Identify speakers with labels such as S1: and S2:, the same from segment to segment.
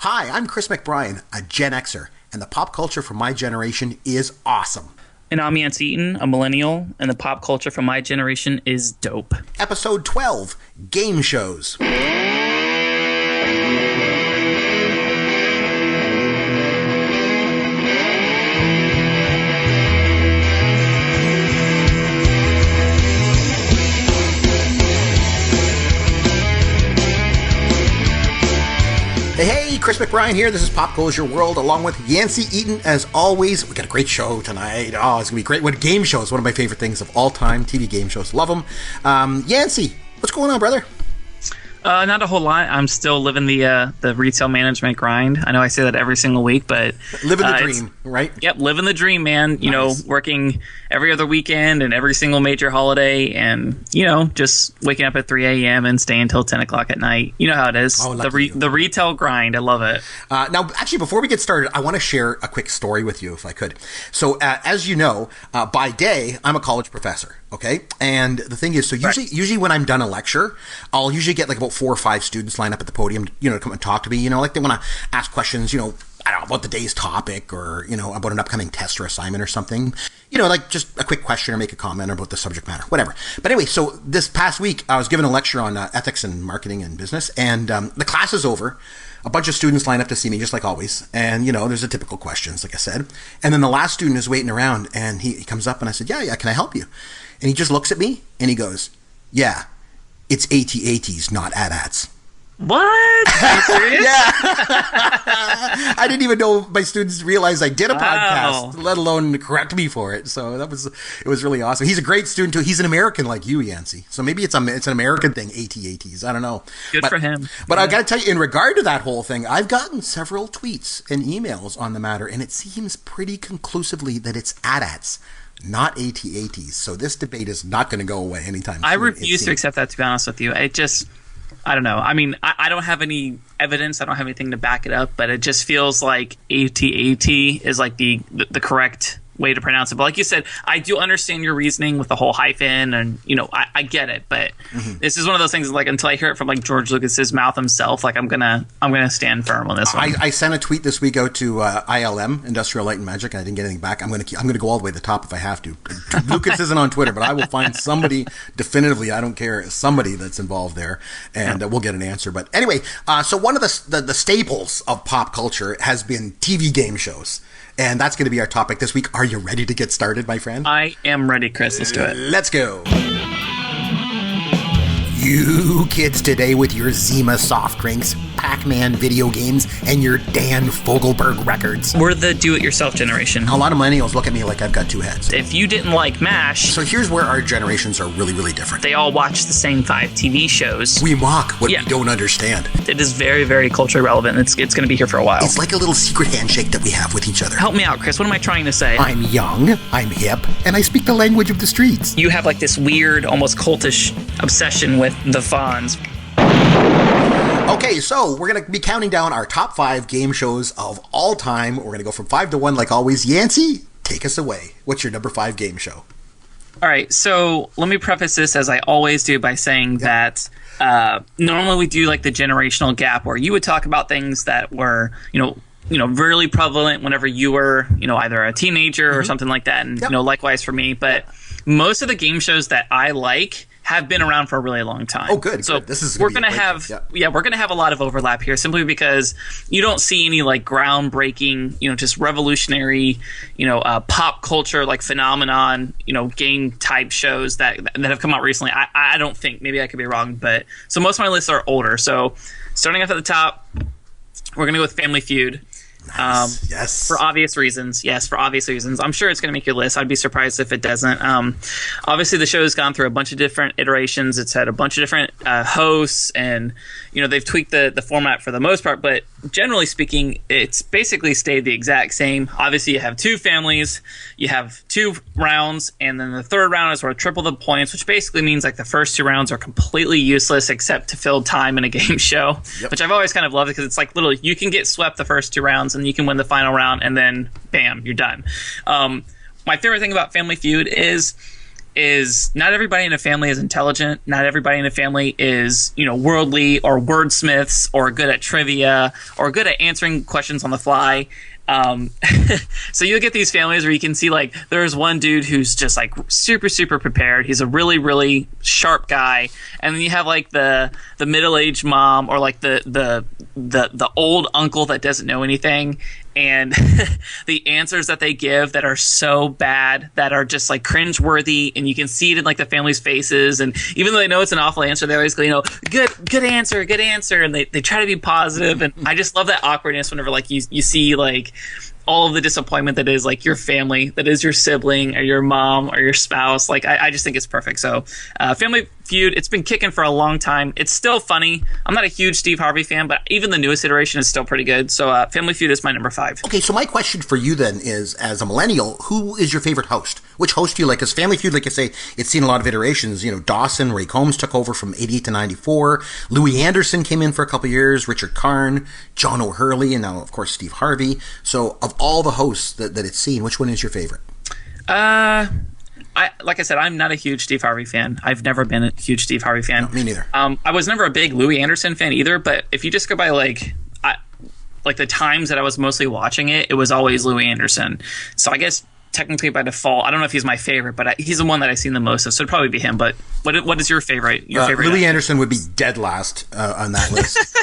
S1: Hi, I'm Chris McBrien, a Gen Xer, and the pop culture from my generation is awesome.
S2: And I'm Yancey Eaton, a millennial, and the pop culture from my generation is dope.
S1: Episode 12, Game Shows. Hey, Chris McBrien here. This is Pop Culture World, along with Yancey Eaton. As always, we got a great show tonight. Oh, it's going to be great. What game shows? One of my favorite things of all time. TV game shows. Love them. Yancey, what's going on, brother?
S2: Not a whole lot. I'm still living the retail management grind. I know I say that every single week, but
S1: living the dream, right?
S2: Yep, living the dream, man. You know, working every other weekend and every single major holiday, and just waking up at 3 a.m. and staying until 10 o'clock at night. You know how it is. Oh, the retail grind. I love it.
S1: Now, actually, before we get started, I want to share a quick story with you, if I could. So, as you know, by day, I'm a college professor. Okay. And the thing is, so usually when I'm done a lecture, I'll usually get like about 4 or 5 students lined up at the podium, to come and talk to me, like they want to ask questions, I don't know, about the day's topic or, about an upcoming test or assignment or something, like just a quick question or make a comment about the subject matter, whatever. But anyway, so this past week, I was giving a lecture on ethics and marketing and business, and the class is over. A bunch of students line up to see me, just like always. And, there's the typical questions, like I said. And then the last student is waiting around, and he comes up, and I said, yeah, can I help you? And he just looks at me, and he goes, yeah, it's AT-ATs, not AT-ATs.
S2: What? Are you serious?
S1: Yeah. I didn't even know my students realized I did a podcast, let alone correct me for it. So it was really awesome. He's a great student too. He's an American like you, Yancey. So maybe it's an American thing, AT-ATs. I don't know.
S2: Good for him.
S1: But I got to tell you, in regard to that whole thing, I've gotten several tweets and emails on the matter, and it seems pretty conclusively that it's AT-ATs, not AT-ATs. So this debate is not going to go away anytime soon.
S2: I refuse to accept that, to be honest with you. I don't know. I mean, I don't have any evidence. I don't have anything to back it up, but it just feels like AT-AT is like the correct way to pronounce it. But like you said, I do understand your reasoning with the whole hyphen, and I get it. But this is one of those things, like, until I hear it from like George Lucas's mouth himself, like I'm gonna stand firm on this one.
S1: I sent a tweet this week out to ILM, Industrial Light and Magic, and I didn't get anything back. I'm gonna go all the way to the top if I have to. Lucas isn't on Twitter, but I will find somebody definitively. I don't care, somebody that's involved there, and we'll get an answer. But anyway, so one of the staples of pop culture has been TV game shows. And that's going to be our topic this week. Are you ready to get started, my friend?
S2: I am ready, Chris. Let's do it.
S1: Let's go. You kids today with your Zima soft drinks, Pac-Man video games, and your Dan Fogelberg records.
S2: We're the do-it-yourself generation.
S1: A lot of millennials look at me like I've got 2 heads.
S2: If you didn't like MASH...
S1: So here's where our generations are really, really different.
S2: They all watch the same 5 TV shows.
S1: We mock what we don't understand.
S2: It is very, very culturally relevant. It's going to be here for a while.
S1: It's like a little secret handshake that we have with each other.
S2: Help me out, Chris. What am I trying to say?
S1: I'm young, I'm hip, and I speak the language of the streets.
S2: You have like this weird, almost cultish obsession with the Fonz.
S1: Okay, so we're going to be counting down our top 5 game shows of all time. We're going to go from 5 to 1 like always. Yancey, take us away. What's your number 5 game show?
S2: All right, so let me preface this, as I always do, by saying that normally we do like the generational gap, where you would talk about things that were, really prevalent whenever you were, either a teenager or something like that, and likewise for me. But most of the game shows that I like have been around for a really long time.
S1: Oh, good.
S2: So
S1: good. This is
S2: we're going to have, we're going to have a lot of overlap here, simply because you don't see any like groundbreaking, just revolutionary, pop culture like phenomenon, game type shows that have come out recently. I don't think. Maybe I could be wrong, but so most of my lists are older. So starting off at the top, we're going to go with Family Feud.
S1: Nice. Yes.
S2: For obvious reasons. Yes, for obvious reasons. I'm sure it's going to make your list. I'd be surprised if it doesn't. Obviously, the show has gone through a bunch of different iterations. It's had a bunch of different hosts, and they've tweaked the format for the most part. But generally speaking, it's basically stayed the exact same. Obviously, you have 2 families, you have 2 rounds, and then the third round is where triple the points, which basically means like the first 2 rounds are completely useless except to fill time in a game show, which I've always kind of loved, because it's like literally you can get swept the first 2 rounds and you can win the final round, and then bam, you're done. My favorite thing about Family Feud is is not everybody in a family is intelligent. Not everybody in a family is, worldly or wordsmiths or good at trivia or good at answering questions on the fly. So you'll get these families where you can see like there's one dude who's just like super, super prepared. He's a really, really sharp guy. And then you have like the middle-aged mom or like the old uncle that doesn't know anything. And the answers that they give that are so bad, that are just like cringeworthy, and you can see it in like the family's faces. And even though they know it's an awful answer, they always go, good answer. And they try to be positive. And I just love that awkwardness whenever like you see like all of the disappointment that is like your family, that is your sibling or your mom or your spouse. Like I just think it's perfect. So Family Feud, it's been kicking for a long time. It's still funny. I'm not a huge Steve Harvey fan, but even the newest iteration is still pretty good. So Family Feud is my number 5.
S1: Okay, so my question for you then is, as a millennial, who is your favorite host? Which host do you like? Because Family Feud, like I say, it's seen a lot of iterations. Dawson, Ray Combs took over from 88 to 94. Louis Anderson came in for a couple of years. Richard Karn, John O'Hurley, and now, of course, Steve Harvey. So of all the hosts that it's seen, which one is your favorite?
S2: Like I said, I'm not a huge Steve Harvey fan. I've never been a huge Steve Harvey fan.
S1: No, me neither.
S2: I was never a big Louis Anderson fan either, but if you just go by like the times that I was mostly watching it, it was always Louis Anderson. So I guess technically by default, I don't know if he's my favorite, but he's the one that I've seen the most of, so it'd probably be him. But what is your favorite?
S1: Louis Anderson would be dead last on that list.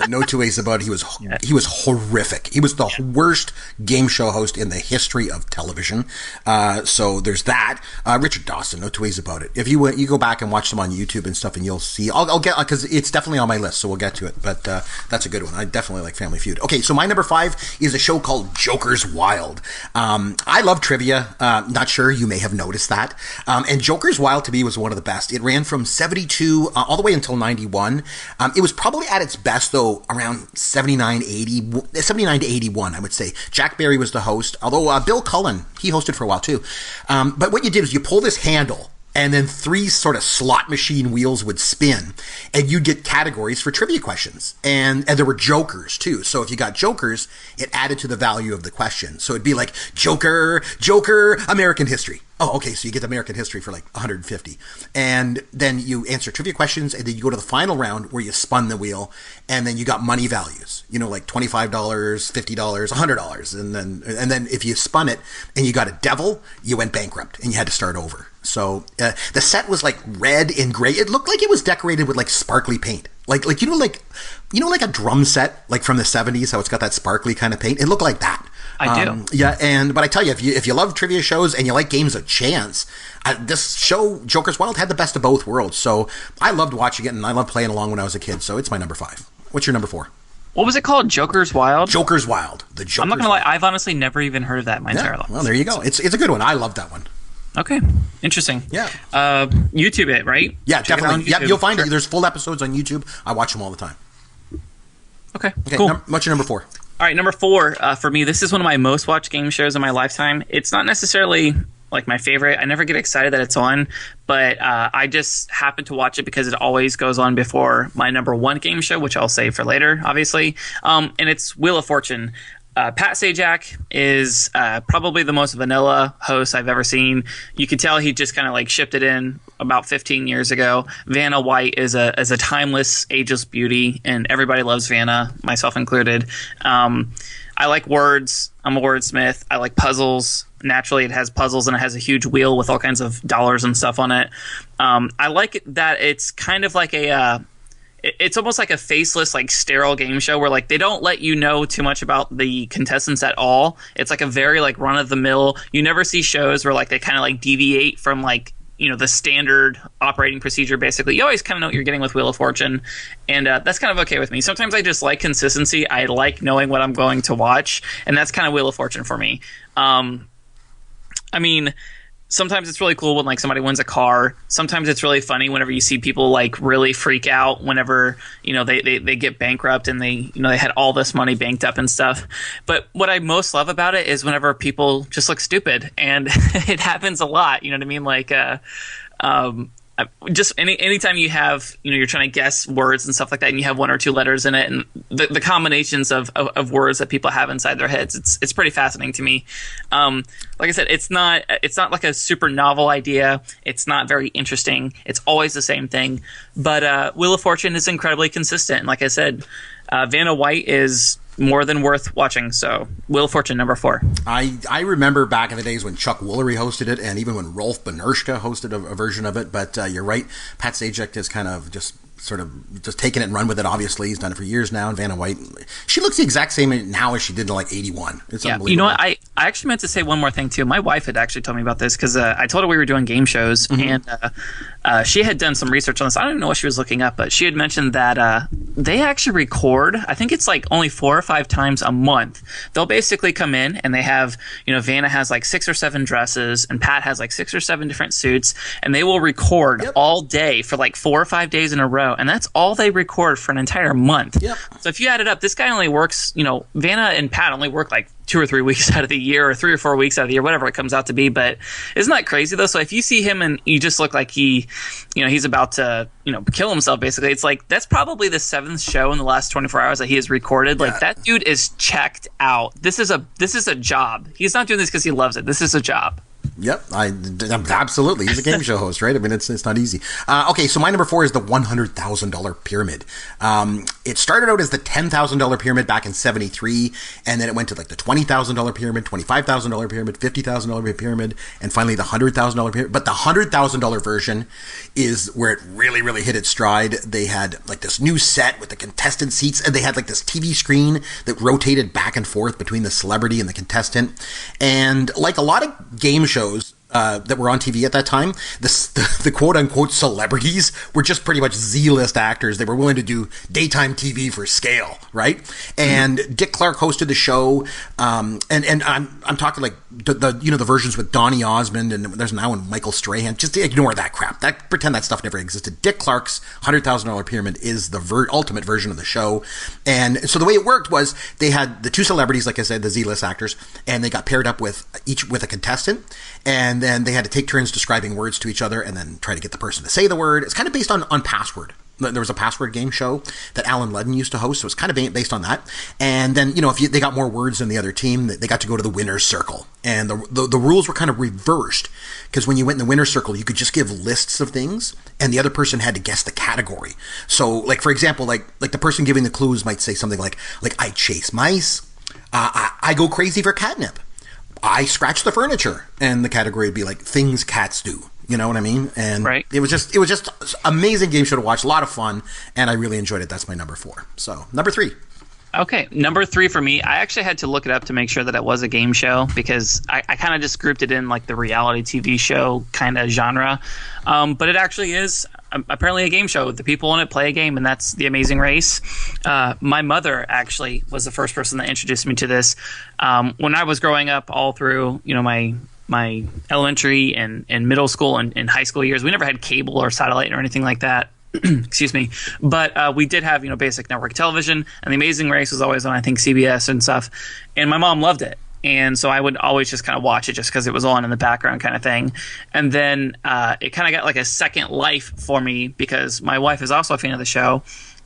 S1: No two ways about it. He was horrific. He was the worst game show host in the history of television. So there's that. Richard Dawson, no two ways about it. If you go back and watch them on YouTube and stuff, and you'll see. I'll get, because it's definitely on my list, so we'll get to it. But that's a good one. I definitely like Family Feud. Okay, so my number 5 is a show called Joker's Wild. I love trivia. Not sure you may have noticed that. And Joker's Wild to me was one of the best. It ran from 72 all the way until 91. It was probably at its best though around 79 to 81, I would say. Jack Barry was the host, although Bill Cullen, he hosted for a while too. But what you did is you pull this handle, and then 3 sort of slot machine wheels would spin, and you'd get categories for trivia questions. And there were jokers too. So if you got jokers, it added to the value of the question. So it'd be like Joker, American history. Oh, okay, so you get American history for like 150. And then you answer trivia questions, and then you go to the final round where you spun the wheel, and then you got money values, like $25, $50, $100. And then if you spun it and you got a devil, you went bankrupt and you had to start over. So the set was like red and gray. It looked like it was decorated with like sparkly paint. Like a drum set, like from the 70s, how it's got that sparkly kind of paint. It looked like that.
S2: I do.
S1: Yeah, but I tell you, if you love trivia shows and you like games of chance, this show, Joker's Wild, had the best of both worlds. So I loved watching it, and I loved playing along when I was a kid. So it's my number 5. What's your number 4?
S2: What was it called? Joker's Wild?
S1: Joker's Wild.
S2: I'm not going to lie, I've honestly never even heard of that in my entire life.
S1: Well, there you go. It's a good one. I love that one.
S2: Okay, interesting.
S1: Yeah.
S2: YouTube it, right?
S1: Yeah, definitely. Yeah, you'll find it. There's full episodes on YouTube. I watch them all the time.
S2: Okay, cool.
S1: What's your number 4?
S2: All right, number 4 for me. This is one of my most watched game shows in my lifetime. It's not necessarily like my favorite. I never get excited that it's on, but I just happen to watch it because it always goes on before my number 1 game show, which I'll save for later, obviously. And it's Wheel of Fortune. Pat Sajak is probably the most vanilla host I've ever seen. You could tell he just kind of like shipped it in about 15 years ago. Vanna White is a timeless, ageless beauty, and everybody loves Vanna, myself included. I like words. I'm a wordsmith. I like puzzles. Naturally, it has puzzles, and it has a huge wheel with all kinds of dollars and stuff on it. I like that it's kind of like it's almost like a faceless, like sterile game show where like they don't let you know too much about the contestants at all. It's like a very like run of the mill. You never see shows where like they kind of like deviate from like, the standard operating procedure. Basically, you always kind of know what you're getting with Wheel of Fortune, and that's kind of okay with me. Sometimes I just like consistency. I like knowing what I'm going to watch, and that's kind of Wheel of Fortune for me. I mean, sometimes it's really cool when like somebody wins a car. Sometimes it's really funny whenever you see people like really freak out whenever they get bankrupt and they had all this money banked up and stuff. But what I most love about it is whenever people just look stupid, and it happens a lot. You know what I mean? Like just anytime you have, you're trying to guess words and stuff like that, and you have one or two letters in it, and the combinations of words that people have inside their heads, it's pretty fascinating to me. Like I said, it's not like a super novel idea. It's not very interesting. It's always the same thing. But Wheel of Fortune is incredibly consistent. And like I said, Vanna White is more than worth watching. So Wheel of Fortune, number 4.
S1: I remember back in the days when Chuck Woolery hosted it, and even when Rolf Benershka hosted a version of it. But you're right, Pat Sajak has kind of just taken it and run with it. Obviously, he's done it for years now. And Vanna White, she looks the exact same now as she did in like 81. It's unbelievable.
S2: You know what? I actually meant to say one more thing too. My wife had actually told me about this because I told her we were doing game shows, and she had done some research on this. I don't even know what she was looking up, but she had mentioned that they actually record, I think it's like only 4 or 5 times a month. They'll basically come in and they have, Vanna has like 6 or 7 dresses, and Pat has like 6 or 7 different suits, and they will record all day for like 4 or 5 days in a row. And that's all they record for an entire month.
S1: Yep.
S2: So if you add it up, this guy only works, Vanna and Pat only work like 2 or 3 weeks out of the year, or 3 or 4 weeks out of the year, whatever it comes out to be. But isn't that crazy though? So if you see him and you just look like he's about to, kill himself basically, it's like that's probably the 7th show in the last 24 hours that he has recorded. Like that dude is checked out. This is a job. He's not doing this because he loves it. This is a job.
S1: Yep, absolutely. He's a game show host, right? I mean, it's not easy. Okay, so my number 4 is the $100,000 pyramid. It started out as the $10,000 pyramid back in '73, and then it went to like the $20,000 pyramid, $25,000 pyramid, $50,000 pyramid, and finally the $100,000 pyramid. But the $100,000 version is where it really, really hit its stride. They had like this new set with the contestant seats, and they had like this TV screen that rotated back and forth between the celebrity and the contestant. And like a lot of game shows that were on TV at that time, the quote-unquote celebrities were just pretty much Z-list actors. They were willing to do daytime TV for scale, right? And Dick Clark hosted the show, and I'm talking like the versions with Donny Osmond, and there's now one Michael Strahan. Just ignore that crap. Pretend that stuff never existed. Dick Clark's $100,000 pyramid is the ultimate version of the show. And so the way it worked was they had the 2 celebrities, like I said, the Z-list actors, and they got paired up with a contestant, and then they had to take turns describing words to each other and then try to get the person to say the word. It's kind of based on Password. There was a Password game show that Alan Ludden used to host, so it's kind of based on that. And then, if they got more words than the other team, they got to go to the winner's circle. And the rules were kind of reversed, because when you went in the winner's circle, you could just give lists of things, and the other person had to guess the category. So, like, for example, like the person giving the clues might say something like I chase mice, I go crazy for catnip, I scratch the furniture, and the category would be like things cats do. You know what I mean? And it was just amazing game show to watch, a lot of fun, and I really enjoyed it. That's my number 4. So number 3.
S2: Okay, number 3 for me. I actually had to look it up to make sure that it was a game show, because I kind of just grouped it in like the reality TV show kind of genre, but it actually is apparently a game show. The people in it play a game, and that's The Amazing Race. My mother actually was the first person that introduced me to this. When I was growing up, all through my elementary and middle school and high school years, we never had cable or satellite or anything like that. Excuse me. But we did have, basic network television, and The Amazing Race was always on, I think, CBS and stuff. And my mom loved it. And so I would always just kind of watch it just because it was on in the background kind of thing. And then it kind of got like a second life for me, because my wife is also a fan of the show.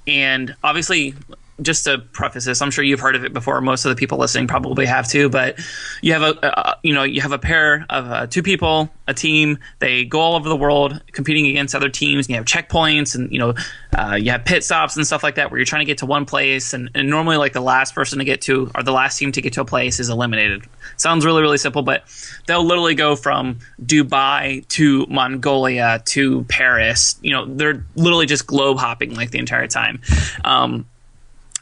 S2: And obviously, just to preface this, I'm sure you've heard of it before. Most of the people listening probably have too. But you have a pair of 2 people, a team. They go all over the world competing against other teams. And you have checkpoints, and you have pit stops and stuff like that, where you're trying to get to one place. And normally, like, the last person to get to, or the last team to get to a place, is eliminated. Sounds really, really simple, but they'll literally go from Dubai to Mongolia to Paris. They're literally just globe hopping like the entire time.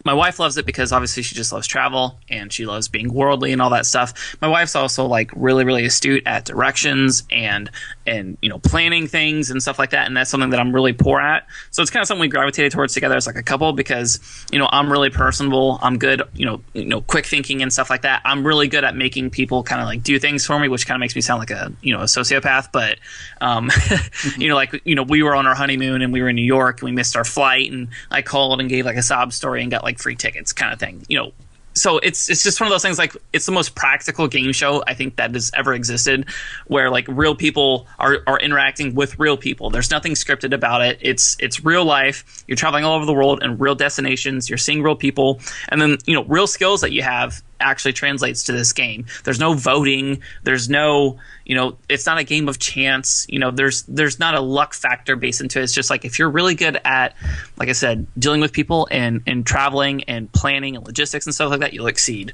S2: My wife loves it because obviously she just loves travel, and she loves being worldly and all that stuff. My wife's also like really, really astute at directions and planning things and stuff like that, and that's something that I'm really poor at. So it's kind of something we gravitated towards together as like a couple, because I'm really personable. I'm good, quick thinking and stuff like that. I'm really good at making people kind of like do things for me, which kind of makes me sound like a sociopath. But we were on our honeymoon and we were in New York and we missed our flight, and I called and gave like a sob story and got like free tickets kind of thing. so it's just one of those things. Like, it's the most practical game show I think that has ever existed, where like real people are interacting with real people. There's nothing scripted about it. It's real life. You're traveling all over the world and real destinations. You're seeing real people, and then real skills that you have actually translates to this game. There's no voting. There's no, it's not a game of chance. There's not a luck factor based into it. It's just like, if you're really good at, like I said, dealing with people and traveling and planning and logistics and stuff like that, you'll exceed.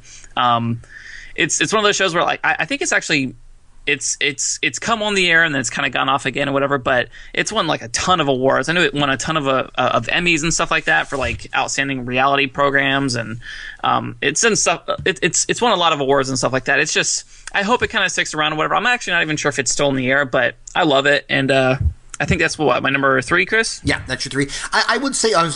S2: It's one of those shows where like I think it's actually it's come on the air and then it's kind of gone off again or whatever, but it's won like a ton of awards. I know it won a ton of Emmys and stuff like that for like outstanding reality programs, and it's in stuff. It's won a lot of awards and stuff like that. It's just, I hope it kind of sticks around or whatever. I'm actually not even sure if it's still in the air, but I love it, and I think that's my number 3, Chris.
S1: Yeah, that's your 3. I would say I was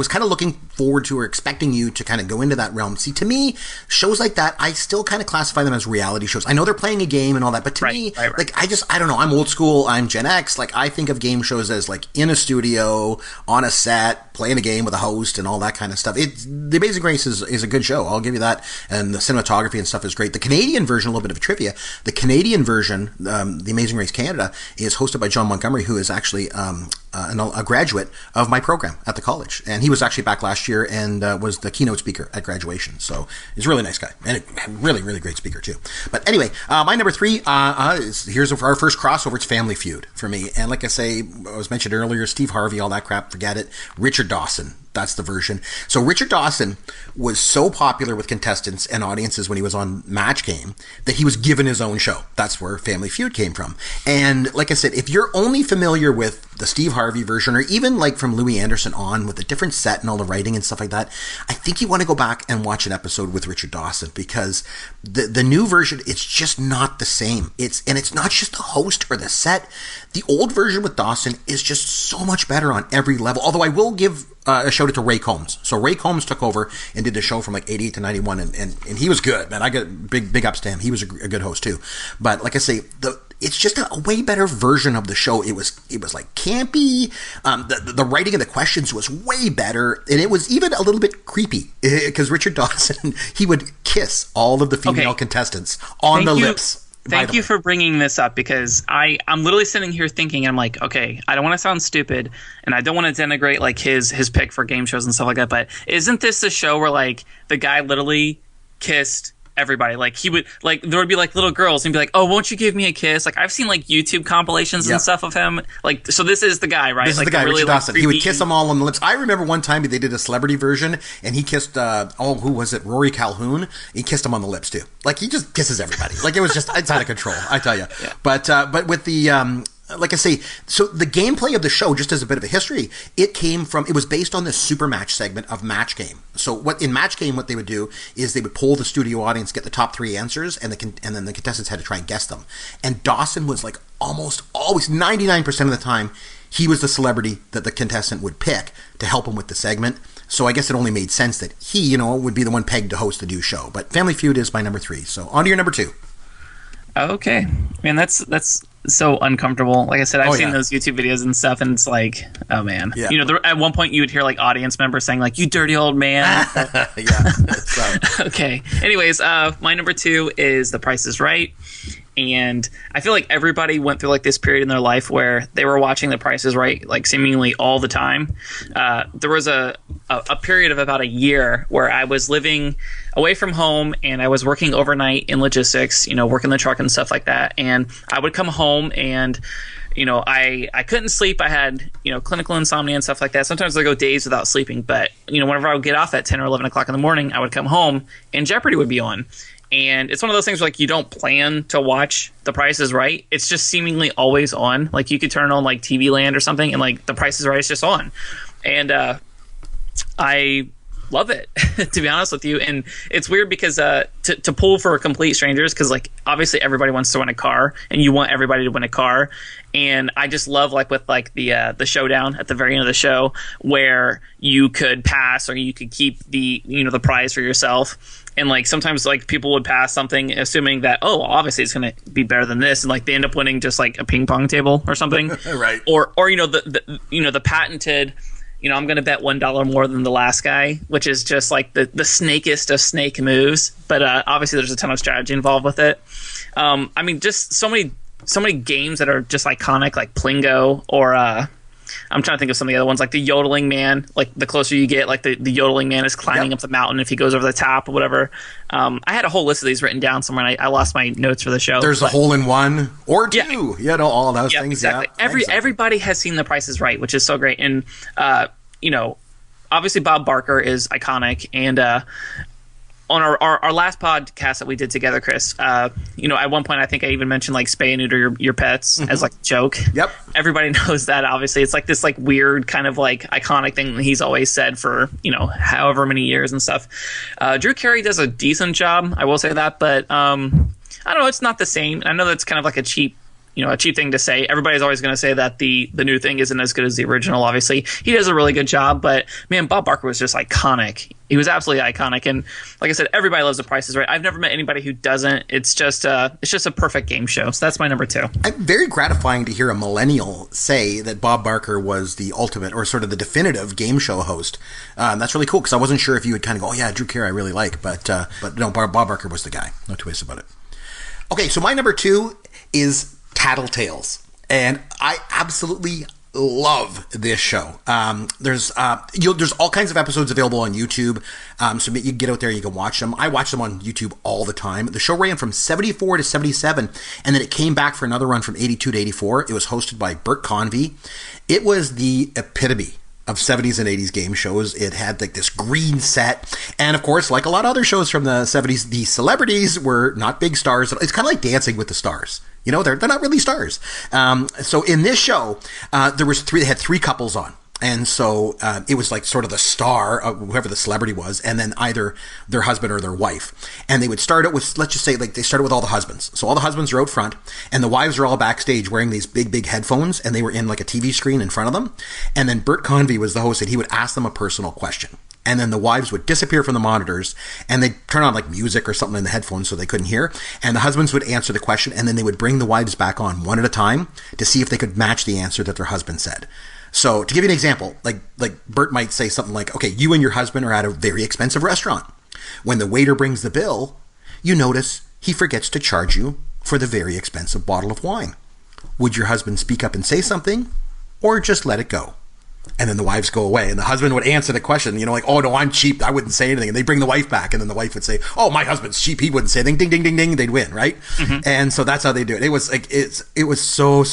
S1: kind of looking forward to or expecting you to kind of go into that realm. See, to me, shows like that, I still kind of classify them as reality shows. I know they're playing a game and all that, but to me, like, I don't know. I'm old school. I'm Gen X. Like, I think of game shows as like in a studio, on a set, playing a game with a host and all that kind of stuff. The Amazing Race is a good show. I'll give you that. And the cinematography and stuff is great. The Canadian version, a little bit of trivia. The Canadian version, The Amazing Race Canada, is hosted by John Montgomery, who is actually a graduate of my program at the college, and he was actually back last year and was the keynote speaker at graduation. So he's a really nice guy and a really, really great speaker too. But anyway, my number 3 here's our first crossover. It's Family Feud for me, and like I was mentioned earlier, Steve Harvey, all that crap, forget it. Richard Dawson. That's the version. So Richard Dawson was so popular with contestants and audiences when he was on Match Game that he was given his own show. That's where Family Feud came from. And like I said, if you're only familiar with the Steve Harvey version, or even like from Louis Anderson on with a different set and all the writing and stuff like that, I think you want to go back and watch an episode with Richard Dawson, because the new version, it's just not the same. It's not just the host or the set. The old version with Dawson is just so much better on every level. Although I will give a shout out to Ray Combs. So Ray Combs took over and did the show from like 88 to 91, and he was good, man. I got big ups to him. He was a good host too. But like I say, it's just a way better version of the show. It was like campy. The writing of the questions was way better, and it was even a little bit creepy, because Richard Dawson, he would kiss all of the female contestants on the lips.
S2: Thank you for bringing this up, because I'm literally sitting here thinking, and I'm like, okay, I don't want to sound stupid, and I don't want to denigrate like his pick for game shows and stuff like that, but isn't this the show where like the guy literally kissed everybody? Like, he would, like, there would be like little girls and be like, oh, won't you give me a kiss? Like, I've seen like YouTube compilations and stuff of him. Like, so this is the guy, right?
S1: This is the guy, really, Richard Dawson. He would kiss them all on the lips. I remember one time they did a celebrity version, and he kissed who was it? Rory Calhoun. He kissed him on the lips too. Like, he just kisses everybody. Like, it was just, it's out of control, I tell you. Yeah. But with the like I say, so the gameplay of the show, just as a bit of a history, it was based on the super match segment of Match Game. So in Match Game, what they would do is they would poll the studio audience, get the top 3 answers, and then the contestants had to try and guess them. And Dawson was like almost always, 99% of the time, he was the celebrity that the contestant would pick to help him with the segment. So I guess it only made sense that he, would be the one pegged to host the new show. But Family Feud is my number 3. So on to your number 2.
S2: Okay. Man, that's so uncomfortable. Like I said, I've seen those YouTube videos and stuff, and it's like, oh man. Yeah. At one point you would hear like audience members saying like, you dirty old man.
S1: Yeah.
S2: Okay. Anyways, my number 2 is The Price is Right. And I feel like everybody went through like this period in their life where they were watching The Price is Right like seemingly all the time. There was a period of about a year where I was living away from home, and I was working overnight in logistics, working the truck and stuff like that. And I would come home and I couldn't sleep. I had, clinical insomnia and stuff like that. Sometimes I go days without sleeping, but whenever I would get off at 10 or 11 o'clock in the morning, I would come home and Jeopardy would be on. And it's one of those things where, like, you don't plan to watch The Price is Right. It's just seemingly always on. Like, you could turn on, like, TV Land or something, and, like, The Price is Right is just on. And I love it, to be honest with you. And it's weird because to pull for complete strangers, because, like, obviously everybody wants to win a car, and you want everybody to win a car. And I just love, like, with, like, the showdown at the very end of the show where you could pass or you could keep the prize for yourself. And, like, sometimes, like, people would pass something assuming that, oh, obviously it's going to be better than this. And, like, they end up winning just, like, a ping pong table or something.
S1: Right.
S2: Or the patented, I'm going to bet $1 more than the last guy, which is just like the snakest of snake moves. But obviously, there's a ton of strategy involved with it. Just so many games that are just iconic, like Plingo, or I'm trying to think of some of the other ones, like the Yodeling Man. Like the closer you get, like the Yodeling Man is climbing up the mountain if he goes over the top or whatever. I had a whole list of these written down somewhere, and I lost my notes for the show.
S1: There's a hole in one or two, all those things.
S2: Exactly.
S1: Yeah,
S2: Everybody has seen The Price is Right, which is so great. And obviously Bob Barker is iconic, and on our last podcast that we did together, Chris, at one point I think I even mentioned like spay and neuter your pets as like a joke.
S1: Yep.
S2: Everybody knows that, obviously. It's like this like weird kind of like iconic thing that he's always said for, however many years and stuff. Drew Carey does a decent job, I will say that, but I don't know, it's not the same. I know that's kind of like a cheap thing to say. Everybody's always going to say that the new thing isn't as good as the original, obviously. He does a really good job, but man, Bob Barker was just iconic. He was absolutely iconic. And like I said, everybody loves The Price is Right. I've never met anybody who doesn't. It's just a perfect game show. So that's my number 2.
S1: Very gratifying to hear a millennial say that Bob Barker was the ultimate or sort of the definitive game show host. That's really cool, because I wasn't sure if you would kind of go, oh yeah, Drew Carey I really like, but no, Bob Barker was the guy. No two ways about it. Okay, so my number 2 is Tattletales, and I absolutely love this show. There's all kinds of episodes available on YouTube, so you can get out there, you can watch them. I watch them on YouTube all the time. The show ran from 74 to 77, and then it came back for another run from 82 to 84. It was hosted by Bert Convy. It was the epitome of 70s and 80s game shows. It had like this green set, and of course, like a lot of other shows from the 70s, the celebrities were not big stars. It's kind of like Dancing with the Stars. They're not really stars. So in this show, they had 3 couples on. And so it was like sort of the star of whoever the celebrity was, and then either their husband or their wife. And they would start out with, let's just say, like they started with all the husbands. So all the husbands are out front, and the wives are all backstage wearing these big, big headphones, and they were in like a TV screen in front of them. And then Bert Convy was the host, and he would ask them a personal question. And then the wives would disappear from the monitors, and they'd turn on like music or something in the headphones so they couldn't hear. And the husbands would answer the question, and then they would bring the wives back on one at a time to see if they could match the answer that their husband said. So to give you an example, like Bert might say something like, okay, you and your husband are at a very expensive restaurant. When the waiter brings the bill, you notice he forgets to charge you for the very expensive bottle of wine. Would your husband speak up and say something, or just let it go? And then the wives go away, and the husband would answer the question, like, oh no, I'm cheap, I wouldn't say anything. And they bring the wife back, and then the wife would say, oh, my husband's cheap, he wouldn't say anything. Ding, ding, ding, ding, they'd win, right? Mm-hmm. And so that's how they do it. It was like it was so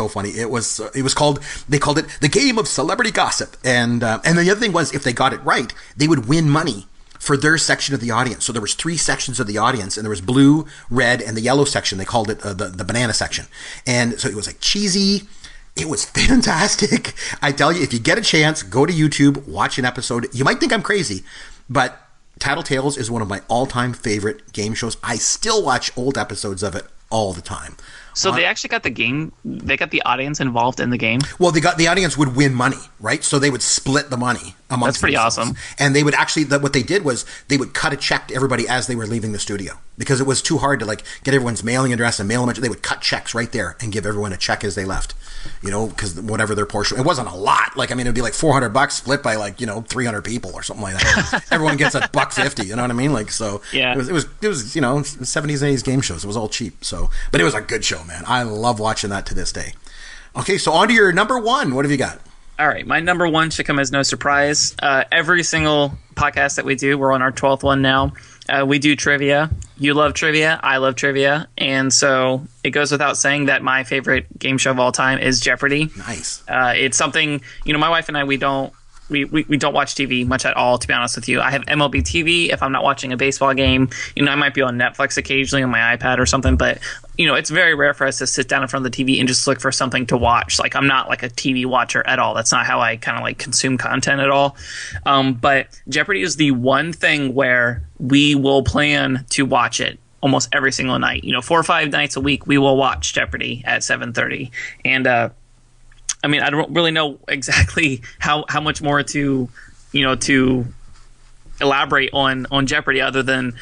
S1: funny. It was called, they called it the game of celebrity gossip. And the other thing was, if they got it right, they would win money for their section of the audience. So there was 3 sections of the audience, and there was blue, red, and the yellow section. They called it the banana section. And so it was like cheesy. It was fantastic. I tell you, if you get a chance, go to YouTube, watch an episode. You might think I'm crazy, but Tattletales is one of my all-time favorite game shows. I still watch old episodes of it all the time.
S2: So they actually got the audience involved in the game?
S1: Well, the audience would win money, right? So they would split the money amongst
S2: That's pretty
S1: themselves.
S2: Awesome.
S1: And they would actually, what they did was they would cut a check to everybody as they were leaving the studio, because it was too hard to like get everyone's mailing address and mail them. They would cut checks right there and give everyone a check as they left, because whatever their portion, it wasn't a lot. Like, I mean, it'd be like $400 split by like, 300 people or something like that. Everyone gets $1.50, you know what I mean? Like, so
S2: yeah.
S1: It was 70s and 80s game shows. It was all cheap. So, but it was a good show, man. I love watching that to this day. Okay, so on to your number 1. What have you got?
S2: All right, my number 1 should come as no surprise. Every single podcast that we do, we're on our 12th one now. We do trivia. You love trivia. I love trivia. And so it goes without saying that my favorite game show of all time is Jeopardy.
S1: Nice.
S2: It's something, my wife and I, we don't watch TV much at all, to be honest with you. I have MLB TV if I'm not watching a baseball game. I might be on Netflix occasionally on my iPad or something, but it's very rare for us to sit down in front of the TV and just look for something to watch. Like, I'm not like a TV watcher at all. That's not how I kind of like consume content at all. But Jeopardy is the one thing where we will plan to watch it almost every single night. 4 or 5 nights a week, we will watch Jeopardy at 7:30. And I don't really know exactly how much more to elaborate on Jeopardy, other than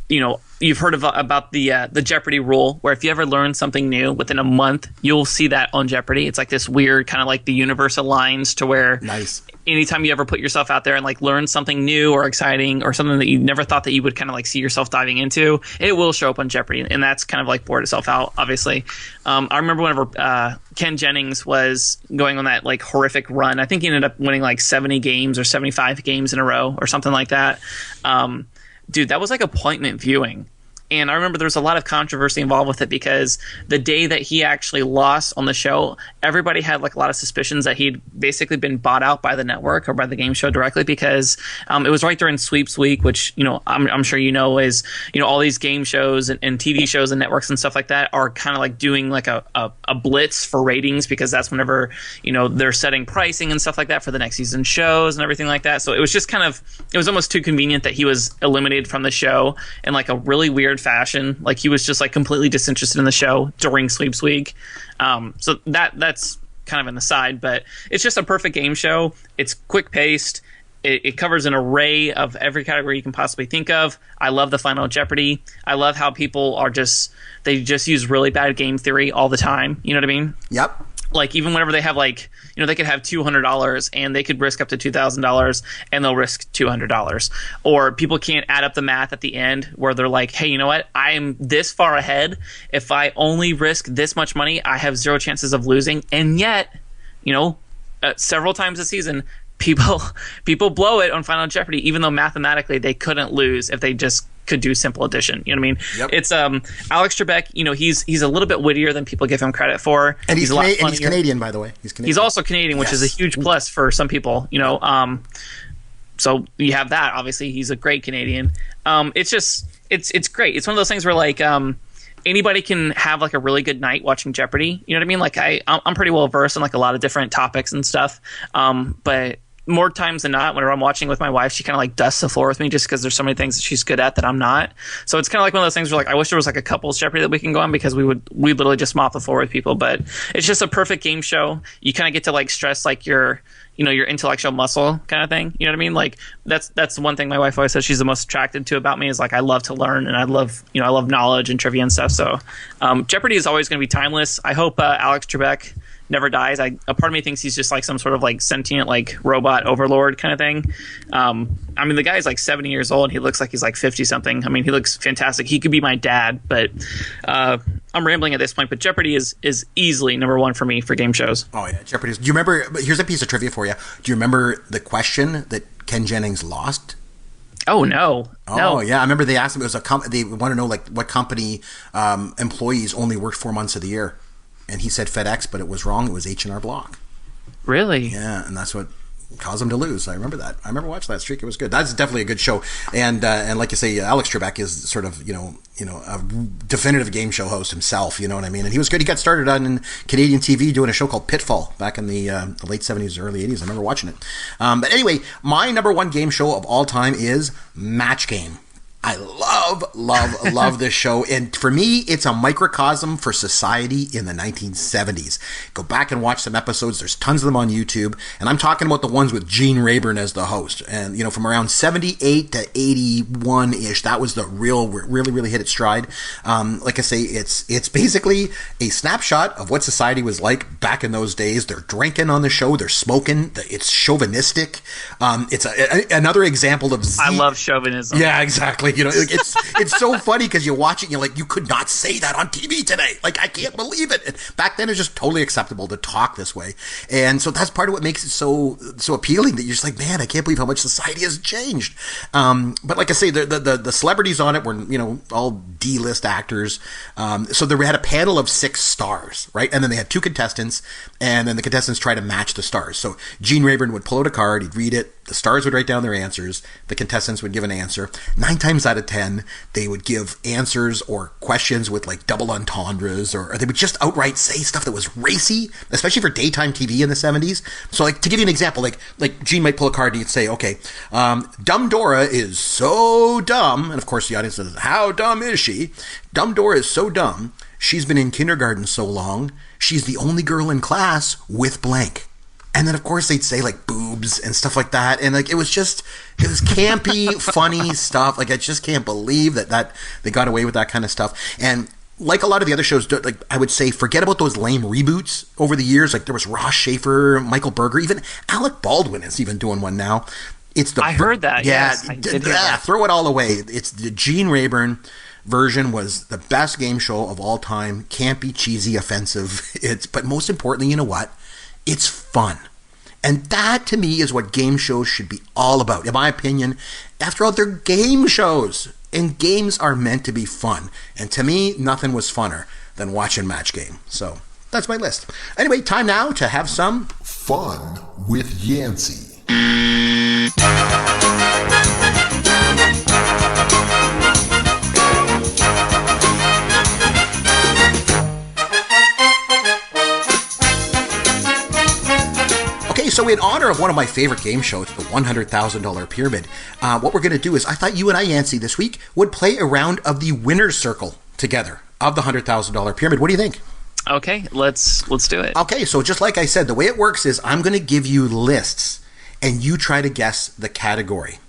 S2: you've heard about the Jeopardy rule, where if you ever learn something new within a month, you'll see that on Jeopardy. It's like this weird kind of like the universe aligns to where
S1: Nice.
S2: anytime you ever put yourself out there and like learn something new or exciting or something that you never thought that you would kind of like see yourself diving into, it will show up on Jeopardy, and that's kind of like poured itself out, obviously. I remember whenever Ken Jennings was going on that like horrific run. I think he ended up winning like 70 games or 75 games in a row or something like that. Dude, that was like appointment viewing. And I remember there was a lot of controversy involved with it because the day that he actually lost on the show, everybody had like a lot of suspicions that he'd basically been bought out by the network or by the game show directly, because it was right during Sweeps Week, which, I'm sure is, all these game shows and TV shows and networks and stuff like that are kind of like doing like a blitz for ratings, because that's whenever, they're setting pricing and stuff like that for the next season shows and everything like that. So it was just it was almost too convenient that he was eliminated from the show in like a really weird fashion. Like he was just like completely disinterested in the show during Sweeps Week. So that's kind of an aside, but it's just a perfect game show. It's quick paced. It covers an array of every category you can possibly think of. I love the Final Jeopardy. I love how people they just use really bad game theory all the time. You know what I mean?
S1: Yep.
S2: Like even whenever they have like, they could have $200 and they could risk up to $2,000 and they'll risk $200. Or people can't add up the math at the end where they're like, hey, you know what? I am this far ahead. If I only risk this much money, I have zero chances of losing. And yet, several times this season, people blow it on Final Jeopardy, even though mathematically they couldn't lose if they just could do simple addition. You know what I mean?
S1: Yep.
S2: It's Alex Trebek. He's a little bit wittier than people give him credit for,
S1: and he's Canadian, by the way.
S2: He's also Canadian, which is a huge plus for some people. So you have that. Obviously, he's a great Canadian. It's great. It's one of those things where like anybody can have like a really good night watching Jeopardy. You know what I mean? Like I'm pretty well versed in like a lot of different topics and stuff. But more times than not, whenever I'm watching with my wife, she kind of like dusts the floor with me just because there's so many things that she's good at that I'm not. So it's kind of like one of those things where like I wish there was like a couples Jeopardy that we can go on, because we literally just mop the floor with people. But it's just a perfect game show. You kind of get to like stress like your intellectual muscle kind of thing. You know what I mean? Like that's one thing my wife always says she's the most attracted to about me, is like I love to learn and I love knowledge and trivia and stuff. So Jeopardy is always going to be timeless. I hope Alex Trebek never dies. A part of me thinks he's just like some sort of like sentient like robot overlord kind of thing. I mean, the guy's like 70 years old and he looks like he's like 50 something. I mean, he looks fantastic. He could be my dad, but I'm rambling at this point. But Jeopardy is easily number one for me for game shows.
S1: Oh yeah, Jeopardy. Do you remember? Here's a piece of trivia for you. Do you remember the question that Ken Jennings lost?
S2: Oh no!
S1: Oh yeah, I remember they asked him. It was they want to know like what company employees only worked 4 months of the year. And he said FedEx, but it was wrong. It was H&R Block.
S2: Really?
S1: Yeah, and that's what caused him to lose. I remember that. I remember watching that streak. It was good. That's definitely a good show. And like you say, Alex Trebek is sort of a definitive game show host himself. You know what I mean? And he was good. He got started on Canadian TV doing a show called Pitfall back in the late 70s, early 80s. I remember watching it. But anyway, my number one game show of all time is Match Game. I love this show, and for me, it's a microcosm for society in the 1970s. Go back and watch some episodes. There's tons of them on YouTube, and I'm talking about the ones with Gene Rayburn as the host. And from around 78 to 81 ish, that was the really hit its stride. Like I say, it's basically a snapshot of what society was like back in those days. They're drinking on the show, they're smoking, it's chauvinistic. It's another example of
S2: I love chauvinism.
S1: Yeah, exactly. It's so funny because you watch it and you're like, you could not say that on TV today. Like, I can't believe it. And back then, it was just totally acceptable to talk this way. And so that's part of what makes it so appealing, that you're just like, man, I can't believe how much society has changed. But like I say, the celebrities on it were, all D-list actors. So they had a panel of 6 stars, right? And then they had 2 contestants, and then the contestants try to match the stars. So Gene Rayburn would pull out a card, he'd read it, the stars would write down their answers, the contestants would give an answer. 9 times out of 10, they would give answers or questions with like double entendres, or they would just outright say stuff that was racy, especially for daytime TV in the 70s. So like, to give you an example, like Gene might pull a card and he'd say, okay, Dumb Dora is so dumb. And of course the audience says, how dumb is she? Dumb Dora is so dumb. She's been in kindergarten so long. She's the only girl in class with blank. And then, of course, they'd say, like, boobs and stuff like that. And, like, it was campy, funny stuff. Like, I just can't believe that they got away with that kind of stuff. And like a lot of the other shows, like, I would say, forget about those lame reboots over the years. Like, there was Ross Schaefer, Michael Berger, even Alec Baldwin is even doing one now.
S2: I heard that.
S1: Yeah,
S2: yes, I did hear that.
S1: Throw it all away. It's the Gene Rayburn version was the best game show of all time. Campy, cheesy, offensive. But most importantly, you know what? It's fun. And that, to me, is what game shows should be all about. In my opinion, after all, they're game shows. And games are meant to be fun. And to me, nothing was funner than watching Match Game. So that's my list. Anyway, time now to have some
S3: fun with Yancey.
S1: Okay, so in honor of one of my favorite game shows, the $100,000 Pyramid, what we're going to do is I thought you and I, Yancey, this week would play a round of the winner's circle together of the $100,000 Pyramid. What do you think?
S2: Okay, let's do it.
S1: Okay, so just like I said, the way it works is I'm going to give you lists, and you try to guess the category.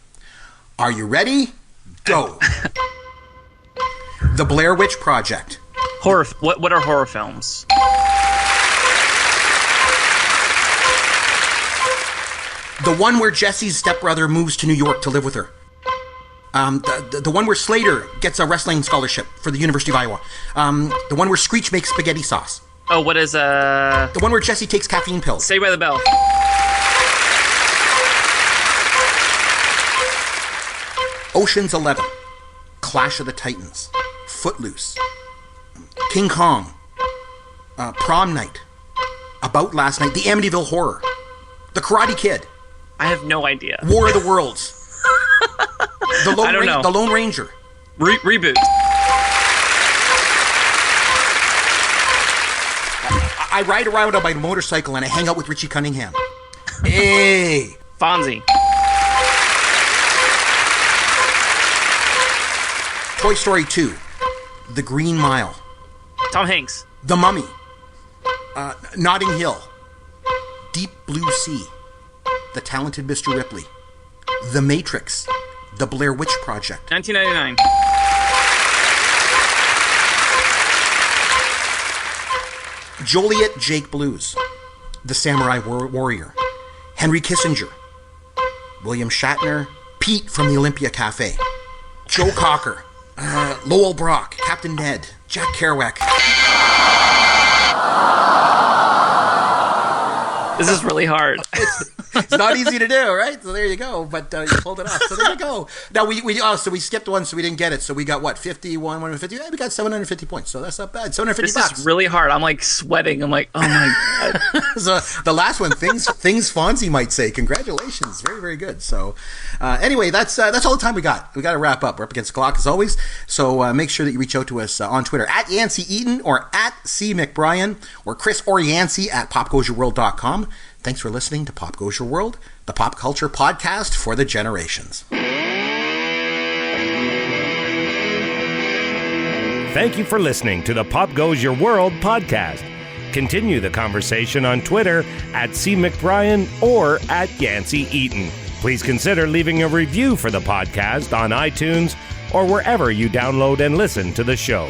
S1: Are you ready? Go. The Blair Witch Project.
S2: Horror. What are horror films?
S1: The one where Jesse's stepbrother moves to New York to live with her. The one where Slater gets a wrestling scholarship for the University of Iowa. The one where Screech makes spaghetti sauce.
S2: Oh, what is
S1: The one where Jesse takes caffeine pills.
S2: Saved by the Bell.
S1: Ocean's 11. Clash of the Titans. Footloose. King Kong. Prom Night. About Last Night. The Amityville Horror. The Karate Kid.
S2: I have no idea.
S1: War of the Worlds. The Lone Ranger.
S2: Reboot.
S1: I ride around on my motorcycle and I hang out with Richie Cunningham. Hey.
S2: Fonzie.
S1: Toy Story 2. The Green Mile.
S2: Tom Hanks.
S1: The Mummy. Notting Hill. Deep Blue Sea. The Talented Mr. Ripley. The Matrix. The Blair Witch Project.
S2: 1999.
S1: Joliet Jake Blues. The Samurai Warrior. Henry Kissinger. William Shatner. Pete from the Olympia Cafe. Joe Cocker. Lowell Brock. Captain Ned. Jack Kerouac.
S2: This is really hard.
S1: It's not easy to do, right? So there you go. But you pulled it off. So there you go. Now so we skipped one, so we didn't get it. So we got what? 51, 150. Yeah, we got 750 points. So that's not bad. 750 bucks.
S2: This is really hard. I'm like sweating. I'm like, oh my god.
S1: So the last one, things Fonzie might say. Congratulations, very very good. So anyway, that's all the time we got. We got to wrap up. We're up against the clock as always. So make sure that you reach out to us on Twitter at Yancey Eaton or at C McBrien or Chris or Yancey at popgoesyourworld.com. Thanks for listening to Pop Goes Your World, the pop culture podcast for the generations.
S4: Thank you for listening to the Pop Goes Your World podcast. Continue the conversation on Twitter at C McBrien or at Yancey Eaton. Please consider leaving a review for the podcast on iTunes or wherever you download and listen to the show.